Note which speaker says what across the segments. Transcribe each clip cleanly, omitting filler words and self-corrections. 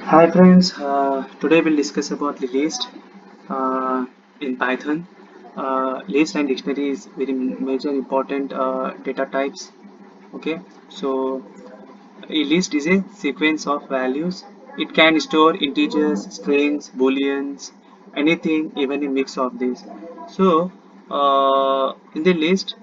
Speaker 1: Hi friends, today we'll discuss about the list in Python. List and dictionary is very major important data types. Okay, so a list is a sequence of values. It can store integers, strings, booleans, anything, even a mix of these. So in the list,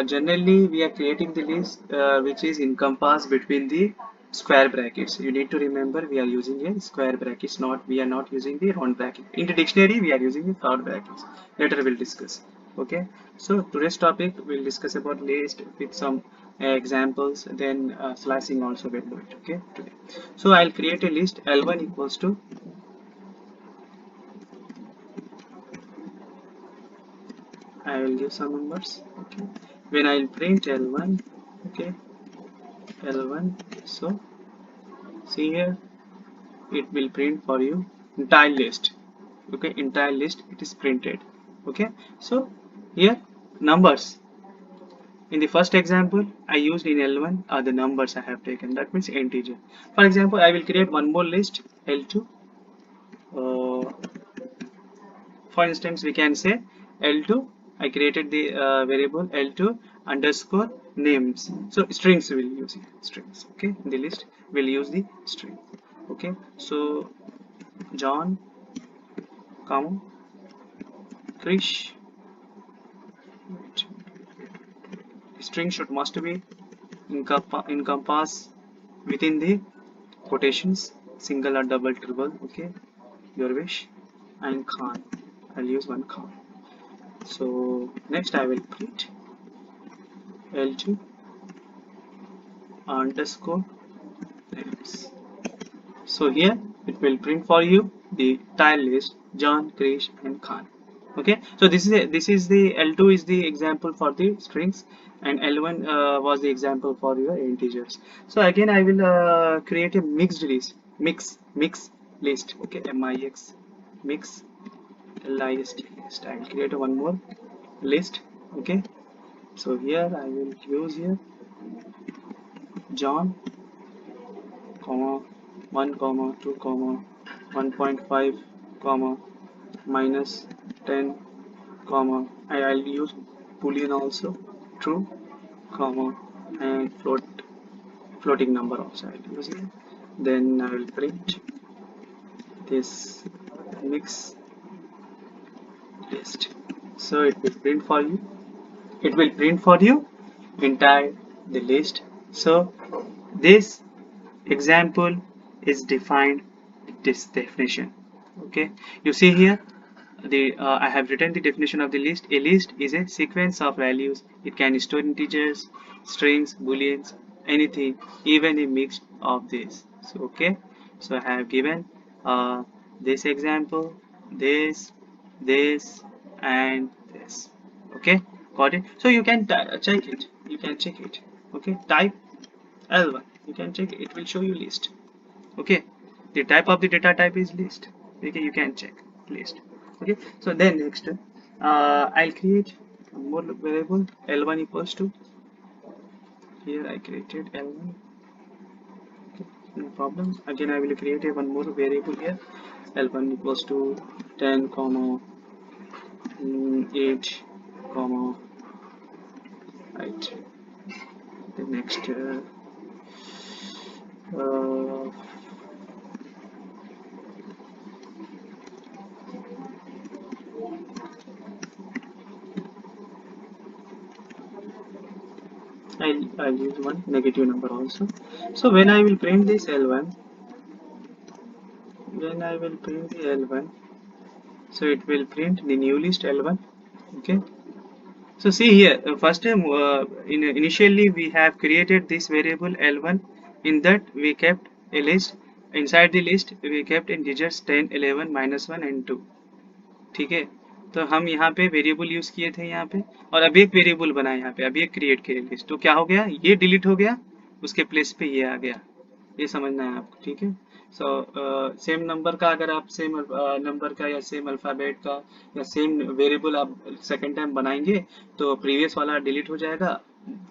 Speaker 1: generally we are creating the list which is encompassed between the square brackets. You need to remember we are using a square brackets, not we are not using the round bracket. In the dictionary we are using the round brackets. Later we'll discuss. Okay, so today's topic we'll discuss about list with some examples, then slicing also we'll do it. Okay, today. So I'll create a list L1 equals to, I will give some numbers. Okay, when I'll print L1. Okay, L1. So see here, it will print for you entire list. Okay, entire list it is printed. Okay, so here numbers. In the first example I used in L1 are the numbers I have taken, that means integer. For example, I will create one more list L2. For instance, we can say L2, I created the variable L2 underscore names. So strings will use it, strings. Okay, in the list we'll use the string. Okay, so John, comma, Krish. String should must be encompass within the quotations, single or double, triple. Okay, your wish. And Khan, I'll use one Khan. So next I will print L2 underscore names. So here it will print for you the tile list John, Krish, and Khan. Okay, so this is the L2 is the example for the strings, and L1 was the example for your integers. So again I will create a mixed list, mix list. Okay, mix mix list. I will create one more list. Okay, so here I will use here John, comma 1, comma 2, comma 1.5, comma minus 10, comma I'll use boolean also, true, comma, and floating number also I'll use here. Then I will print this mix list. So it will print for you, entire the list. So this example is defined with this definition. Okay, you see here the I have written the definition of the list. A list is a sequence of values. It can store integers, strings, booleans, anything, even a mix of this. So okay, so I have given this example, this, this, and this. Okay, got it. So you can check it. You can check it. Okay, type L1. You can check it. It will show you list. Okay, the type of the data type is list. Okay, you can check list. Okay, so then next I'll create one more variable L1 equals to, here I created L1. Okay, no problem. Again I will create a one more variable here L1 equals to 10, comma 8, comma, right. The next uh, I'll use one negative number also. So when I will print this L1, when I will print the L1, so it will print the new list L1. Okay, so see here, first time initially we have created this variable L1. In that we kept a list. Inside the list we kept integers 10, 11, -1 and 2. ठीक है, तो हम यहाँ पे variable use किए थे यहाँ पे, और अभी एक वेरिएबल बना यहाँ पे, अभी एक क्रिएट किए लिस्ट, तो क्या हो गया, ये डिलीट हो गया, उसके प्लेस पे ये आ गया। ये समझना है आपको, ठीक है। सो सेम नंबर का, अगर आप सेम नंबर का या सेम अल्फ़ाबेट का या सेम वेरिएबल आप सेकेंड टाइम बनाएंगे तो प्रीवियस वाला डिलीट हो जाएगा,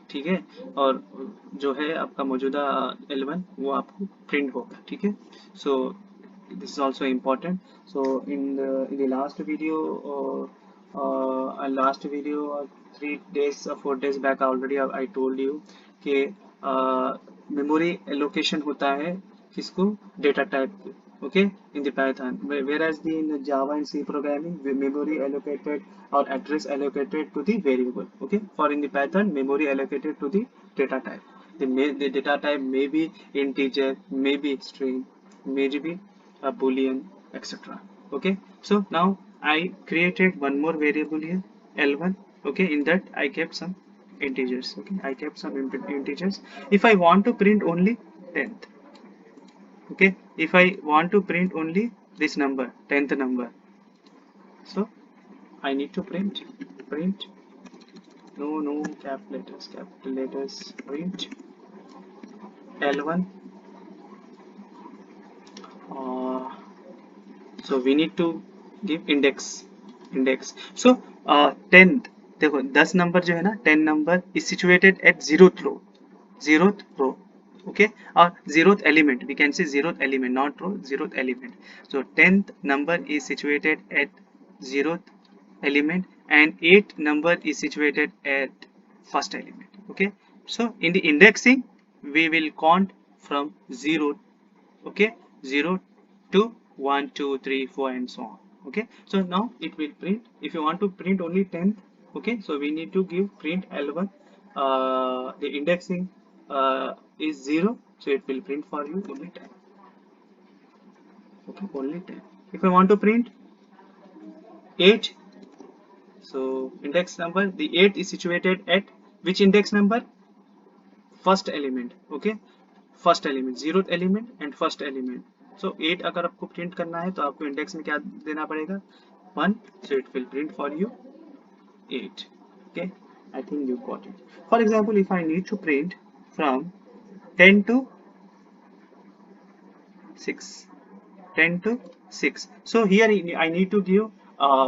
Speaker 1: ठीक है, और जो है आपका मौजूदा L1 वो आपको प्रिंट होगा, ठीक है। सो this is also important. So in the last video, last video 3 days or 4 days back already I told you कि memory allocation होता है किसको, data type को, okay, in the Python, whereas in Java and C programming memory allocated or address allocated to the variable, okay. For in the Python, memory allocated to the data type. The data type may be integer, may be string, may be a boolean, etc. Okay, so now I created one more variable here, L1. Okay, in that I kept some integers. Okay, I kept some integers. If I want to print only 10th, okay, if I want to print only this number, 10th number, so I need to print no capital letters, print L1. uh, so we need to give index. So 10th, देखो 10 number जो है ना, 10 number is situated at zeroth row, okay, or zeroth element, we can say zeroth element, not row, zeroth element. So 10th number is situated at zeroth element and 8th number is situated at first element, okay. So in the indexing we will count from 0, okay, 0 to 1 2 3 4 and so on, okay. So now it will print. If you want to print only 10th, okay, so we need to give print L1. The indexing is 0, so it will print for you only 10, okay, only 10. If I want to print 8, so index number, the 8 is situated at which index number? First element, okay, first element, zeroth element and first element. So 8 अगर आपको print करना है तो आपको index में क्या देना पड़ेगा, 1. So it will print for you 8, okay. I think you got it. For example, if I need to print from 10 to 6, 10 to 6, so here I need to give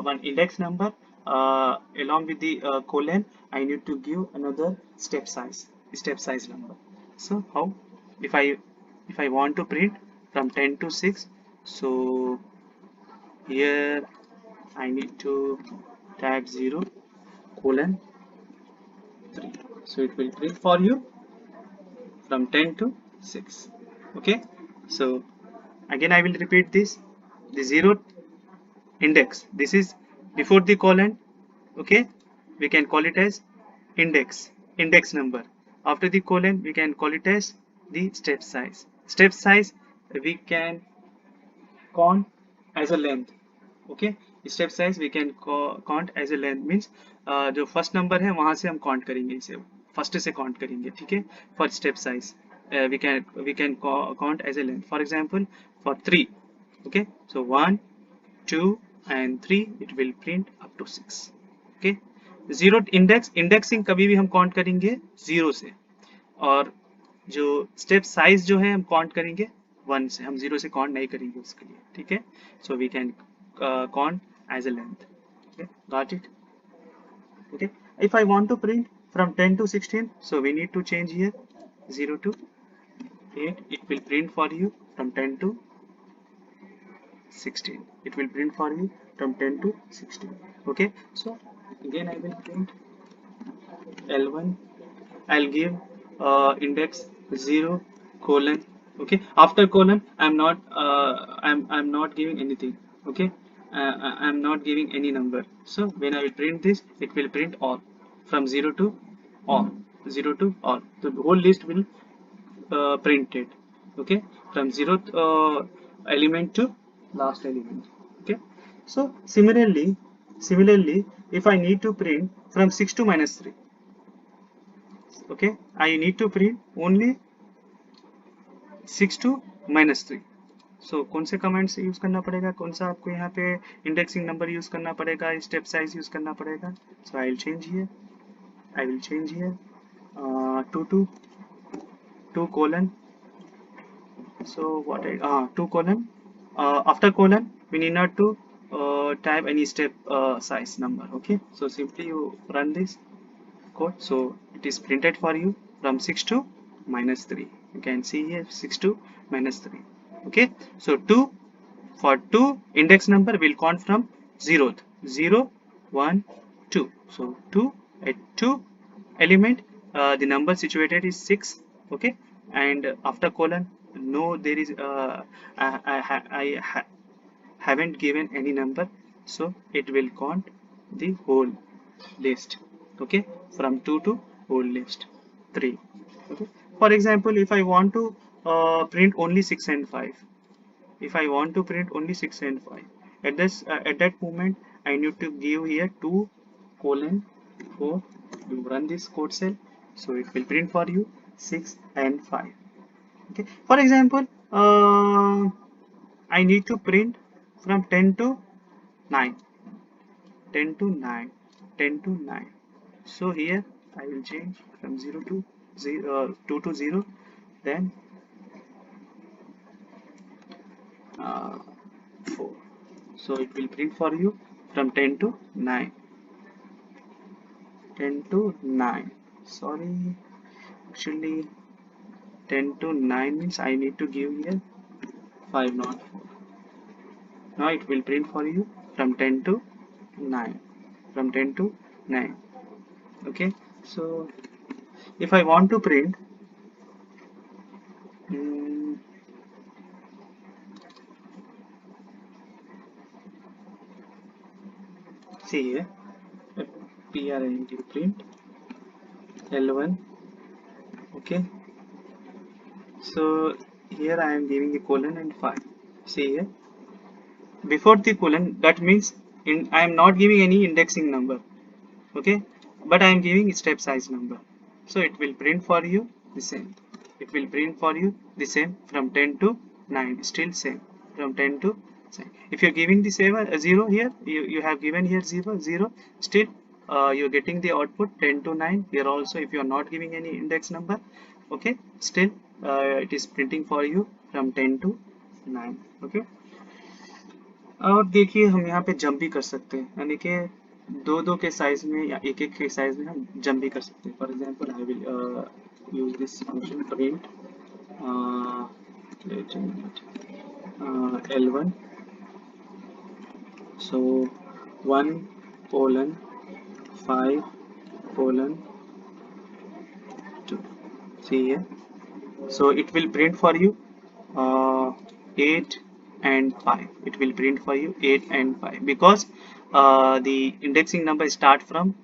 Speaker 1: one index number, along with the colon I need to give another step size number. So how, if I want to print from 10 to 6, so here I need to tag 0 colon 3, so it will print for you from 10 to 6, okay. So again I will repeat this, the 0th index, this is before the colon, okay, we can call it as index number. After the colon we can call it as the step size we can count as a length, okay. Step size we can count as a length, means जो first number है वहां से हम count करेंगे, इसे first से count करेंगे, ठीक है. For step size we can count as a length. For example, for 3, okay, so 1 2 and 3 it will print up to 6, okay. Zero indexing कभी भी हम काउंट करेंगे 0 से, और जो स्टेप साइज जो है हम काउंट करेंगे 1 से, हम 0 से काउंट नहीं करेंगे उसके लिए, ठीक है. So we can count as a length, okay. Got it, okay. If I want to print from 10 to 16, so we need to change here 0 to 8, it will print for you from 10 to 16, it will print for you from 10 to 16, okay. So again I will print L1, I'll give index 0 colon, okay. After colon I'm not giving anything, okay. I'm not giving any number. So when I will print this, it will print all from 0 to all, 0 to all. The whole list will print it, okay, from 0th element to last element, okay. So similarly, if I need to print from 6 to minus 3, okay, I need to print only 6 to minus 3. सो कौन से command से use करना पड़ेगा, कौन सा आपको यहाँ पे इंडेक्सिंग नंबर यूज करना पड़ेगा, स्टेप साइज यूज करना पड़ेगा. So I will change here 2 to 2 colon. So what I 2 colon, after colon we need not to type any step size number, okay. So simply you run this code. So it is printed for you from 6 to minus 3. You can see here 6 to minus 3. Okay, so 2 for 2 index number will count from 0th 0 1 2. So 2 at 2 element, the number situated is 6. Okay, and after colon, no, there is I haven't given any number, so it will count the whole list. Okay, from 2 to whole list 3. Okay, for example, if I want to print only 6 and 5, if I want to print only 6 and 5, at that moment I need to give here 2 colon 4. You run this code cell, so it will print for you 6 and 5. Okay, for example, I need to print from 10 to 9, 10 to 9, 10 to 9. So here I will change from 0 to 0, 2 to 0, then 4. So it will print for you from 10 to 9, 10 to 9. Sorry, actually 10 to 9 means I need to give here 5, not 4. Now it will print for you from 10 to 9, from 10 to 9. Okay, so if I want to print, mm, see here, print print L1. Okay, so here I am giving the colon and 5. See here, before the colon, that means I am not giving any indexing number. Okay, but I am giving step size number, so it will print for you the same. It will print for you the same from 10 to 9, still same from 10 to 7. If you're giving the 0 here, you have given here 0 0, still you're getting the output 10 to 9 here also. If you're not giving any index number, okay, still it is printing for you from 10 to 9. Okay, और देखिए हम यहाँ पे jump भी कर सकते हैं, यानी कि दो दो के साइज में या एक एक के साइज में हम जंप भी कर सकते हैं. For example I will use this function print L1. So 1 colon 5 colon 2. See here. So it will print for you 8 and 5. It will print for you 8 and 5 because the indexing number start from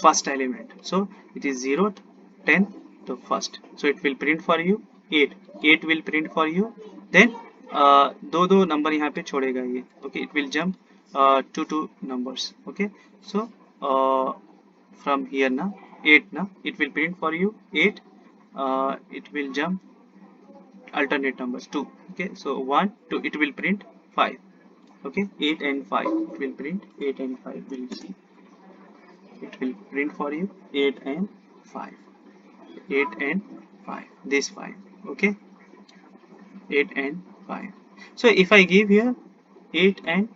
Speaker 1: first element. So it is 0th 10th to first. So it will print for you 8. 8 will print for you. Then दो दो number यहाँ पे छोड़ेगा ये. Okay, it will jump two numbers. Okay, so from here now 8 now it will print for you 8. It will jump alternate numbers 2. Okay, so 1 2, it will print 5. Okay, 8 and 5, it will print 8 and 5. Will see, it will print for you 8 and 5, 8 and 5, this 5. Okay, 8 and 5. So if I give here 8 and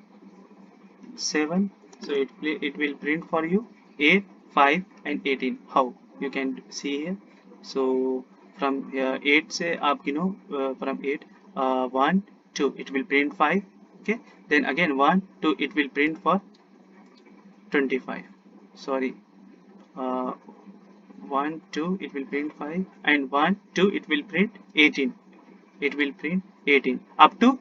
Speaker 1: 7, so it will print for you 8 5 and 18. How you can see here? So from here 8 say up, from 8 1 2, it will print 5. Okay, then again 1 2, it will print for 25. Sorry, uh, 1 2, it will print 5, and 1 2, it will print 18. It will print 18 up to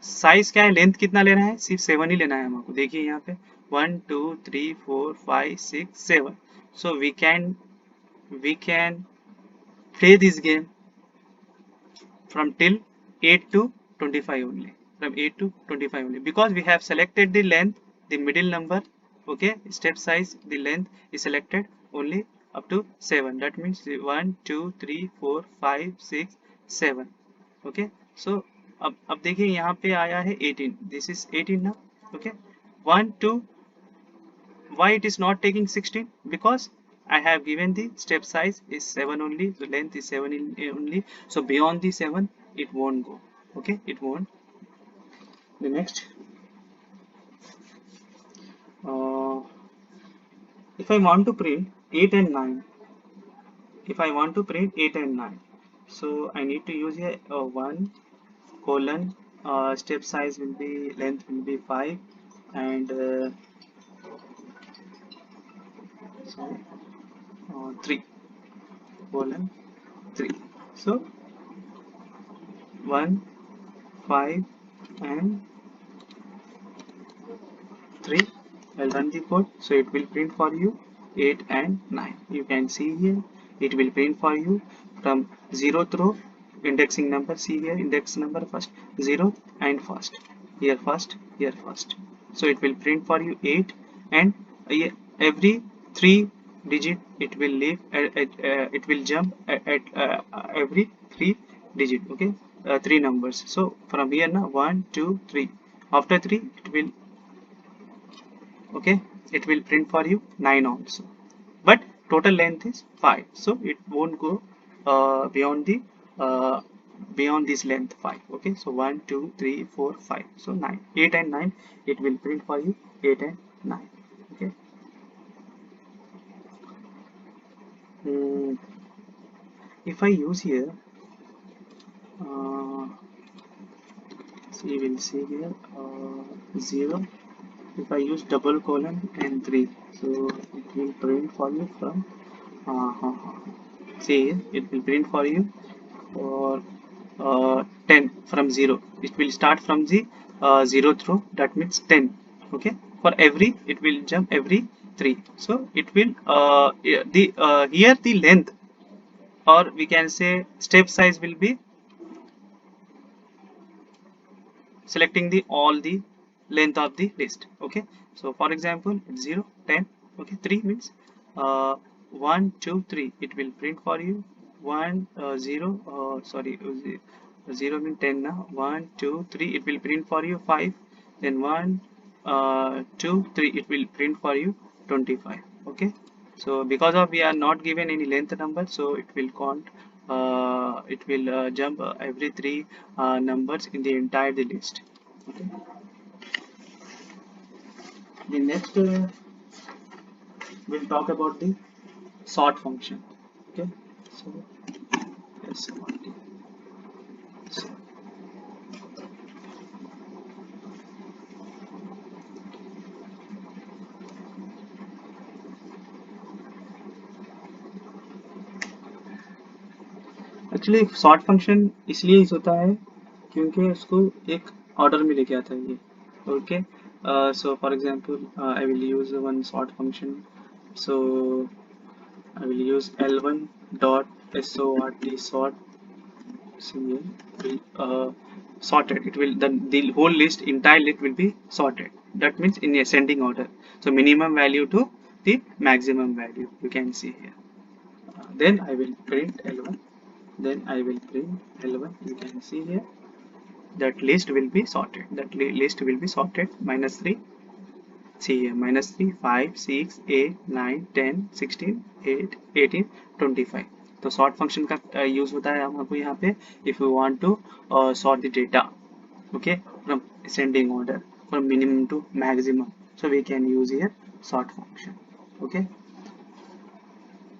Speaker 1: size क्या है, length कितना लेना है, सिर्फ 7 ही लेना है हमको. देखिए यहाँ पे 1 2 3 4 5 6 7. So we can play this game from till 8 to 25 only, from 8 to 25 only, because we have selected the length, the middle number. Okay, step size, the length is selected only up to 7. That means 1 2 3 4 5 6 7. Okay, so अब देखिए यहाँ पे आया है 18. This is 18 now. Okay, 1 2, why it is not taking 16? Because I have given the step size is 7 only, the length is 7 only, so beyond the 7 it won't go. Okay, it won't. The next, If I want to print 8 and 9, if I want to print 8 and 9, so I need to use here 1 colon, step size will be, length will be 5, and so 3 colon 3. So 1, 5 and 3. I'll run the code, so it will print for you 8 and 9. You can see here it will print for you from 0th row indexing number. See here, index number first 0 and first, here first, here first. So it will print for you 8, and every 3 digit it will leave, it will jump at every 3 digit. Okay, 3 numbers. So from here now 1 2 3, after 3 it will, okay, it will print for you 9 also, but total length is 5, so it won't go beyond the uh, beyond this length 5. Okay, so 1 2 3 4 5, so 9, 8 and 9 it will print for you 8 and 9. Okay. Hmm, if I use here, uh, so you will see here 0. If I use double colon and 3, so it will print for you from see here, it will print for you for 10 from 0. It will start from the 0th row, that means 10. Okay, for every, it will jump every 3, so it will yeah, the here the length, or we can say step size, will be selecting the all the length of the list. Okay, so for example 0 10. Okay, 3 means 1 2 3, it will print for you 1 0 sorry 0 means 10 now, 1 2 3 it will print for you 5, then 1 2 3 it will print for you 25. Okay, so because of we are not given any length number, so it will count, it will jump every 3 numbers in the entire the list. Okay. The next we'll talk about the sort function. Okay, so yes, so actually sort function इसलिए use होता है क्योंकि उसको एक order में लेके आता है ये. Okay, so for example I will use one sort function, so I will use L1 dot sort sort. See here, will sorted, it will, the whole list, entire list will be sorted, that means in ascending order, so minimum value to the maximum value, you can see here. Then I will print L1, then I will print L1, you can see here that list will be sorted, that list will be sorted -3. See here, -3 5 6 8 9 10 16 8 18 25. तो sort function का use होता है हमको यहाँ पे, if you want to sort the data, okay, from ascending order, from minimum to maximum, so we can use here sort function. Okay,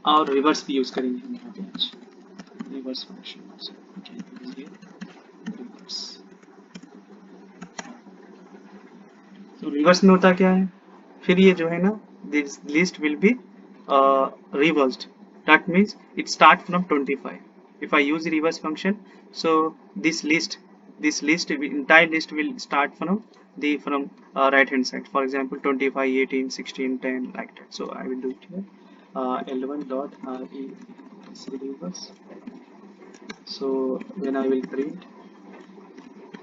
Speaker 1: और reverse भी use करेंगे हम यहाँ पे आज, reverse function also we can use here reverse. तो reverse में होता क्या है, फिर ये जो है ना, this list will be reversed, that means it start from 25. If I use the reverse function, so this list, entire list will start from the right hand side, for example 25 18 16 10, like that. So I will do it here, L1 dot reverse. So when I will print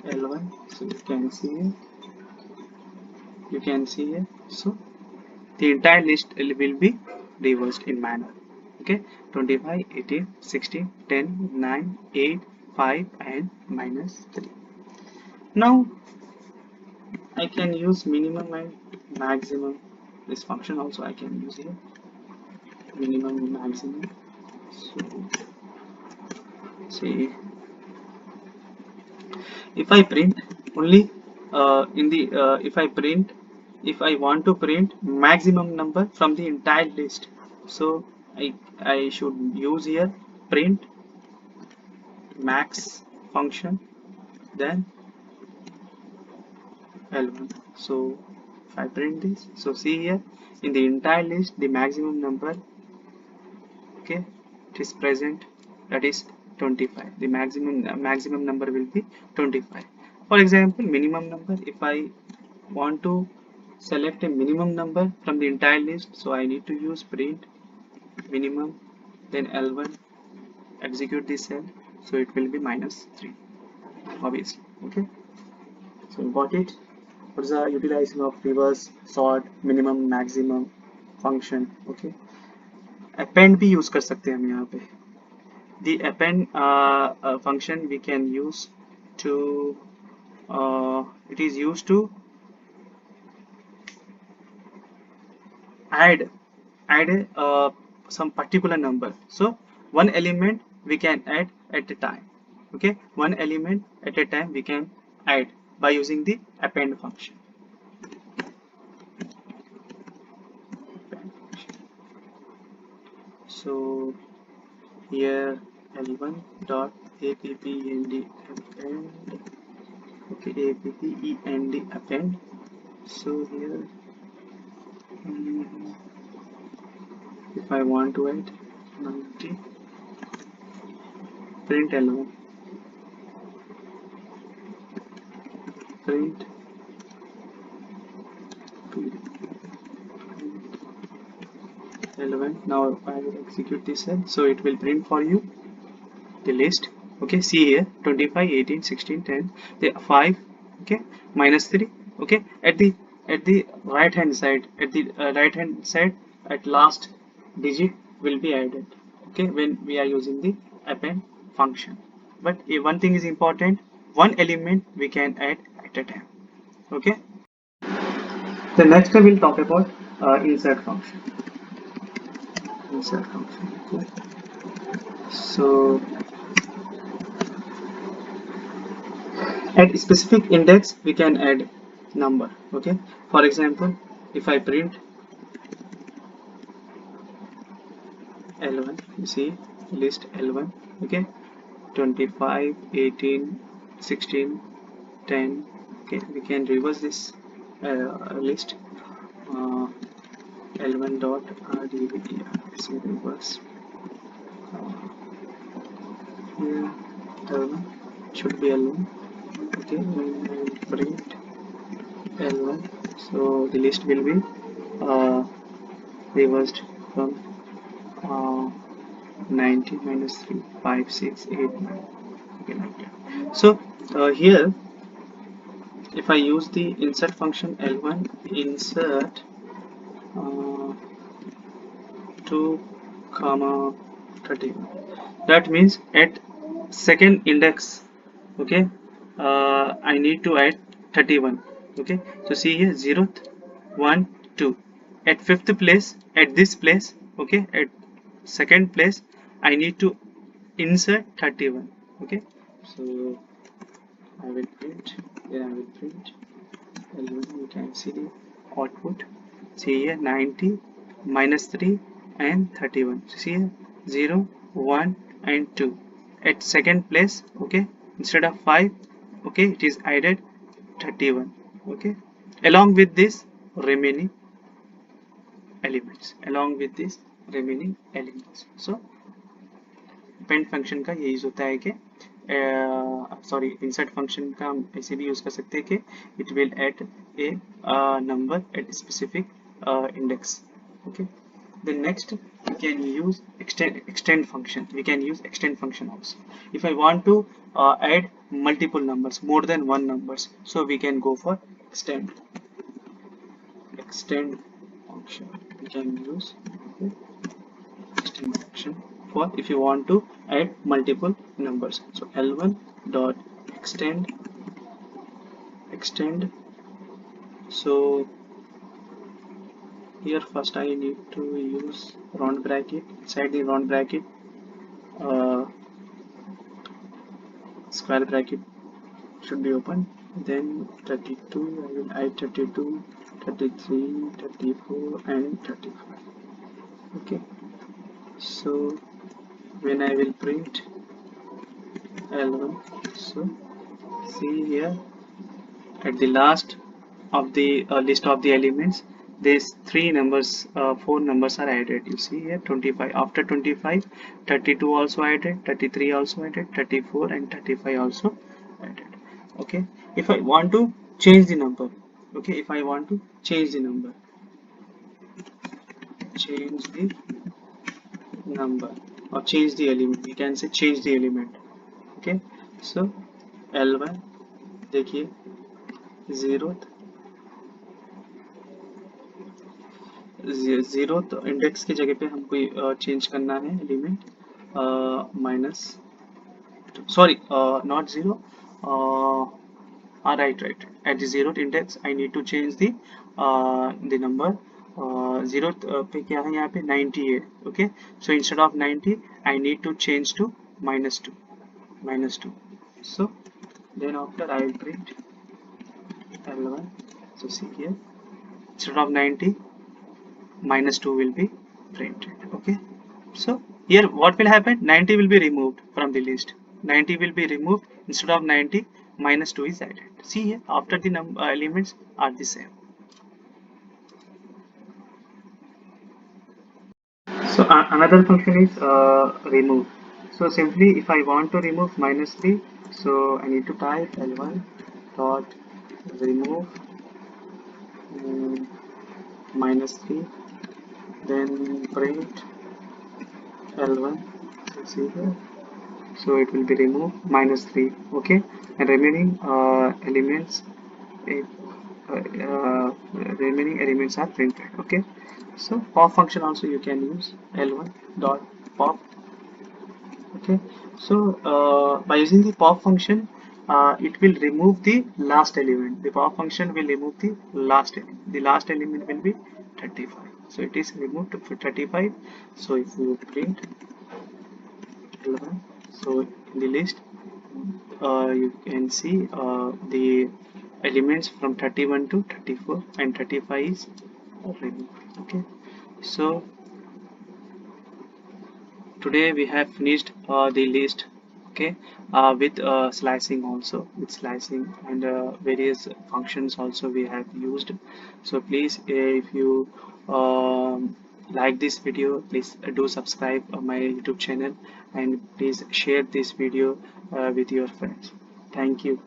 Speaker 1: L1, so you can see here, so the entire list will be reversed in manner. Okay, 25 18 16 10 9 8 5 and -3. Now I can use minimum and maximum. This function also I can use here, minimum and maximum. So see, if I print only if I print if I want to print maximum number from the entire list, so I should use here print max function, then L1. So if I print this, so see here in the entire list the maximum number, okay, it is present, that is 25. The maximum number will be 25. For example, minimum number, if I want to select a minimum number from the entire list, so I need to use print minimum, then L1, execute this cell, so it will be -3, obviously. Okay, so got it. What's the utilization of reverse sort, minimum maximum function? Okay, append भी use कर सकते हैं हम यहाँ पे. The append function we can use to it is used to add some particular number. So one element we can add at a time. Okay, one element at a time we can add by using the append function. So here L1 dot append append, okay, append append. So here if I want to add 90, print L1, print L1. Now I will execute this cell, so it will print for you the list. Okay, see here 25, 18, 16, 10, the 5, okay, -3. Okay, at the right hand side, at last digit will be added, okay, when we are using the append function. But one thing is important, one element we can add at a time. Okay, the next we'll talk about insert function. Okay. So at specific index we can add number. Okay, for example, if I print L1, you see list L1, okay, 25, 18, 16, 10. Okay, we can reverse this list, L1 dot rdvdr, so reverse here L1 should be L1. Okay, when I print L1, so the list will be reversed from 90 -3, 5, 6, 8, 9. Okay, like that. So here if I use the insert function L1, insert 2, 31, that means at second index, okay, I need to add 31. Okay, so see here 0th, 1, 2, at fifth place, at this place, okay, at second place I need to insert 31. Okay, so I will print, then I will print L1. You can see the output, see here 90, -3 and 31. So see here 0, 1 and 2 at second place. Okay, instead of 5, okay, it is added 31. Okay, along with this remaining elements. So append function का ये use होता है कि sorry insert function का हम ऐसे भी use कर सकते हैं कि it will add a number at specific index. Okay, then next we can use extend function. We can use extend function also if I want to add multiple numbers, more than one numbers, so we can go for extend function. We can use, okay, extend function for if you want to add multiple numbers. So L1 dot extend, so here first I need to use round bracket. Inside the round bracket, square bracket should be open, then 32, I will add 32, 33, 34 and 35. Okay, so when I will print L1, so see here at the last of the list of the elements, these four numbers are added. You see here 25, after 25, 32 also added, 33 also added, 34 and 35 also added. Okay, if I want to change the number, okay, if I want to change the number, change the number or change the element, we can say change the element. Okay, so L1 देखिए 0th index की जगह पे हमको change करना है element minus sorry not 0 right at the 0th index I need to change the number 0th पे क्या है यहाँ पे 90 है okay so instead of 90 I need to change to -2 so then after I will print L1 so see here instead of 90 -2 will be printed. Okay, so here what will happen, 90 will be removed from the list, 90 will be removed, instead of 90 -2 is added. See here after the elements are the same. So another function is remove. So simply if I want to remove -3, so I need to type L1 dot remove -3, then print L1, see here, so it will be removed -3. Okay, and remaining elements it, remaining elements are printed. Okay, so pop function also you can use L1 dot pop. Okay, so by using the pop function it will remove the last element. The pop function will remove the last element. The last element will be 35, so it is removed for 35. So if you print L1, so in the list you can see the elements from 31 to 34 and 35 is removed. Okay, so today we have finished the list. Okay, with slicing also, with slicing and various functions also we have used. So please if you like this video, please do subscribe my YouTube channel and please share this video with your friends. Thank you.